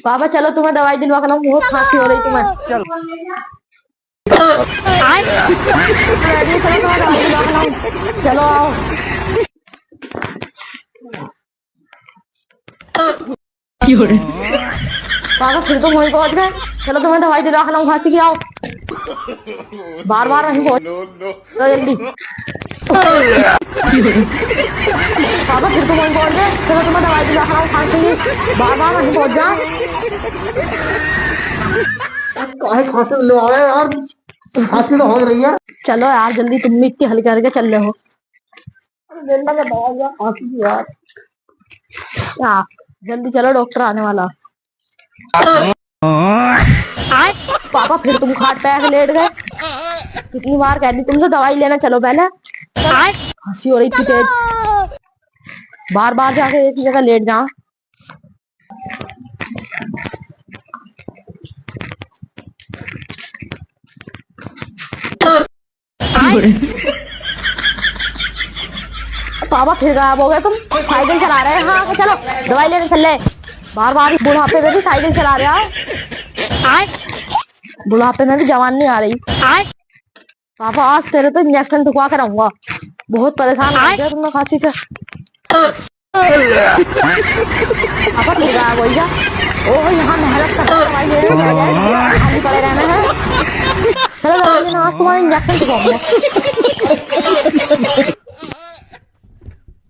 पापा चलो तुम्हें दवाई दिलवा कर लाऊं, बहुत खांसी हो रही तुम्हें। चल रेडी चलो तुम्हें दवाई दिलवा कर लाऊं, चलो आओ। पापा फिर तुम वहीं पहुंच गए, चलो तुम्हें दवाई दिलवा कर लाऊं खांसी की, आओ। बार बार वहीं पहुंच जल्दी। पापा फिर तुम वहीं पहुंच गए, चलो तुम्हें दवाई दिलवा कर लाऊं खांसी की, बार बार वहीं पहुंच जा। काहे खांसी लो आए यार, खांसी तो हो रही है। चलो यार जल्दी, तुम भी इतनी हल्के हल्के चल रहे हो। लेना का दवा यार, खांसी की यार। हाँ जल्दी चलो, डॉक्टर आने वाला। पापा फिर तुम खाट पे आके लेट गए, कितनी बार कह दी तुमसे दवाई लेना, चलो पहले। हंसी हो रही थी तेज, बार बार जाके एक ही जगह लेट जाओ। पापा फिर गायब हो गए तुम, साइकिल चला रहे हैं। हाँ चलो दवाई लेने चल रहे। बार बार बुढ़ापे में भी साइकिल चला रहे हो, बुढ़ापे में भी जवान नहीं आ रही। पापा आज तेरे तो इंजेक्शन ठुकवा कर आऊंगा, बहुत परेशान कर दिया तुमने खांसी से। पापा फिर गायब हो गया। ओह यहाँ मेहनत कर दवाई ले रहे खाली पड़े रहना है। चलो दवाई लेना, आज तुम्हारा इंजेक्शन ठुकवाऊंगा।